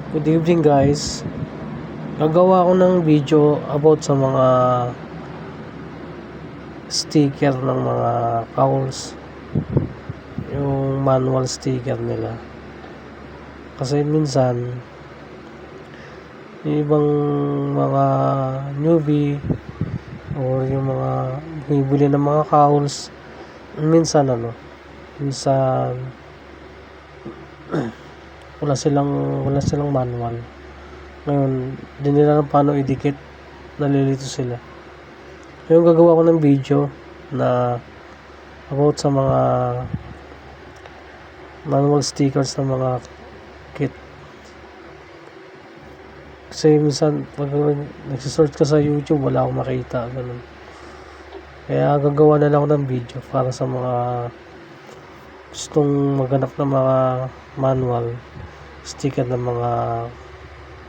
Good evening guys. Gagawa ko ng video about sa mga sticker ng mga cowls. Yung manual sticker nila. Kasi minsan yung ibang mga newbie or yung mga bumibili ng mga cowls, minsan wala silang manual. Ngayon, di nila alam paano idikit, nalilito sila. Ngayon gagawa ko ng video na about sa mga manual stickers ng mga kit. Kasi minsan pag nagsisearch ka sa YouTube, wala akong makita, ganun. Kaya gagawa na lang ako ng video para sa mga gustong maghanap ng mga manual sticker ng mga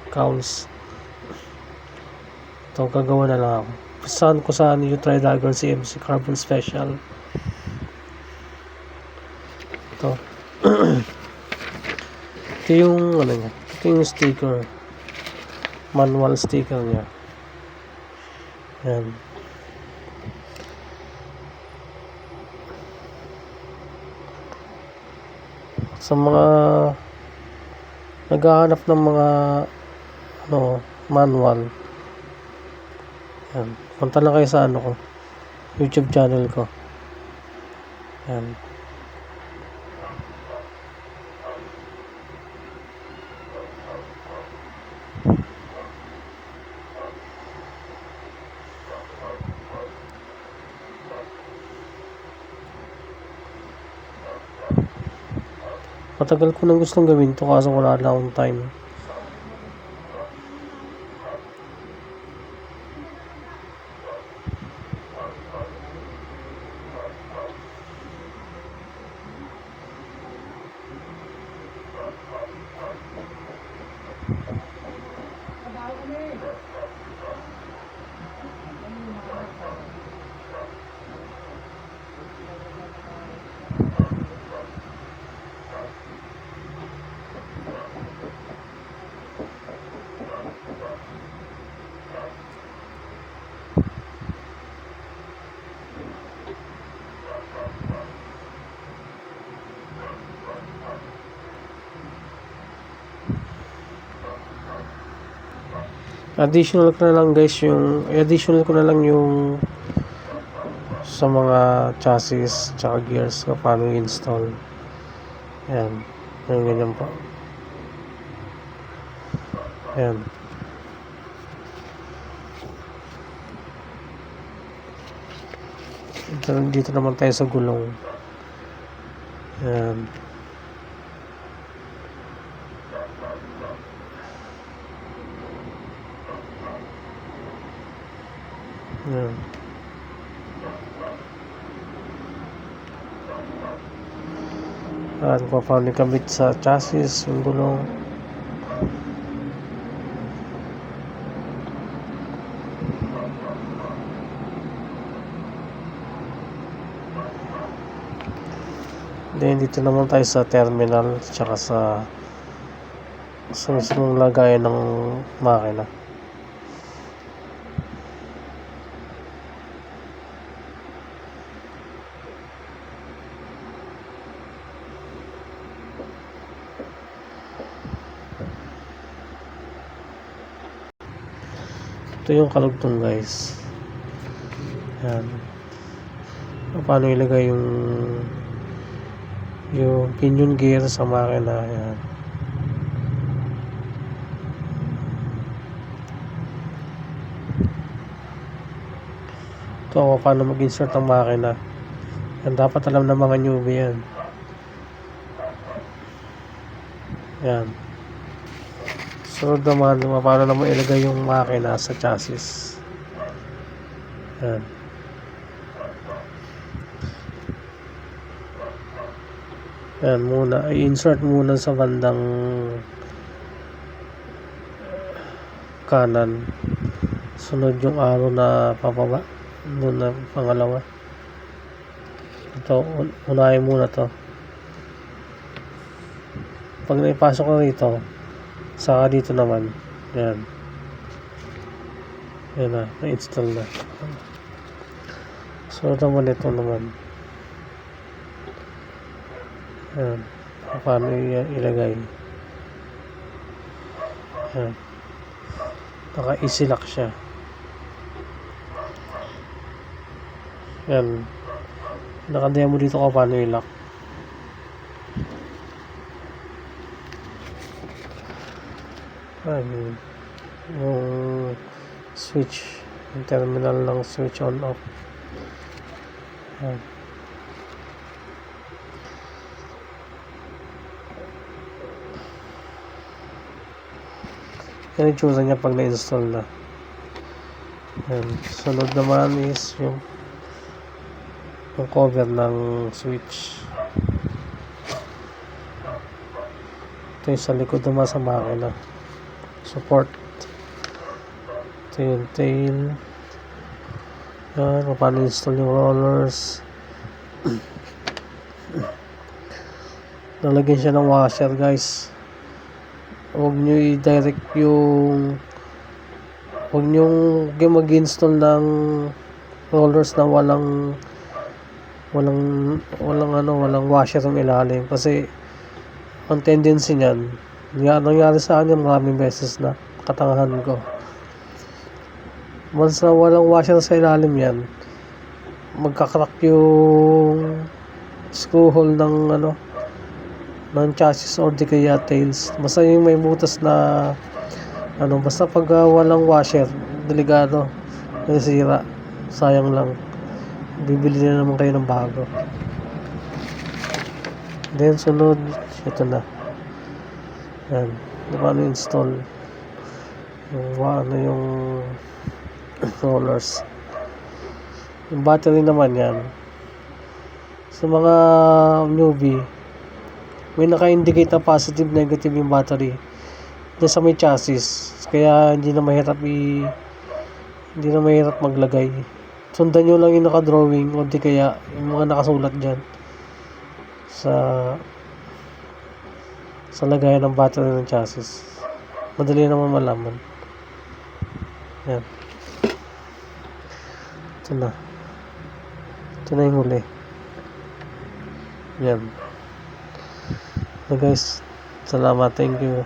cowls. Ito, gagawa na lang ako. Saan ko sa New Tridagon CMC Carbon Special. Ito. Ito yung niya. Ito yung sticker. Manual sticker niya. Yan. Sa mga naghahanap ng mga manual, yan, punta lang kayo sa ko, YouTube channel ko. Yan. Matagal ko nang gustong gawin to kaso wala lang akong time. Additional ko na lang yung sa mga chassis tsaka gears kung paano i-install. Yan. Yung ganyan po. Yan. Dito naman tayo sa gulong. Yan. Yan. At kung paano ikabit sa chassis yung gulong. Then dito naman tayo sa terminal tsaka sa mismong lagayan ng makina. Ito yung kalugtong guys. Yan. Paano ilagay yung pinion gear sa makina. Yan. Ito paano mag-insert ang makina. Yan, dapat alam ng mga newbie yan. Yan. Sunod naman, paano naman ilagay yung makina sa chassis. Yan. Yan muna, i-insert muna sa bandang kanan. Sunod yung arrow na pababa. Doon na pangalawa. Ito, unahin muna to. Pag naipasok ko rito, Saka dito naman, yan. Yan na, na-install na. So, naman ito naman. Yan. Paano ilagay? Yan. Naka-easy lock siya. Yan. Naka-demo dito ko paano i-lock. Yan. Yung switch. Yung terminal ng switch on off. Yan. Yan yung choose niya pag na-install na. Yan. Sunod naman is yung cover ng switch. Ito yung sa likod naman sa makina. Support. Ito yung tail. Yan. Paano install yung rollers. Nalagyan siya ng washer, guys. Huwag nyo i-direct yung huwag nyo mag-install ng rollers na walang washer ng ilalim, kasi ang tendency niyan, nangyari sa akin maraming beses na katangahan ko. Once na walang washer sa ilalim yan, magkakrak yung screw hole ng chassis or di kaya tails. Basta yung may butas na basta pag walang washer, delikado, nasira, sayang lang, bibili na naman kayo ng bago. Then sunod, ito na. Yan, paano install yung rollers. Yung battery naman yan, sa mga newbie, may naka-indicate na positive, negative yung battery dyan sa may chassis, kaya hindi na mahirap maglagay. Sundan nyo lang yung naka-drawing o di kaya yung mga nakasulat dyan sa lagayan ng battery ng chassis. Madali naman malaman. Yan. Ito na yung huli. Yan. So guys, salamat, thank you.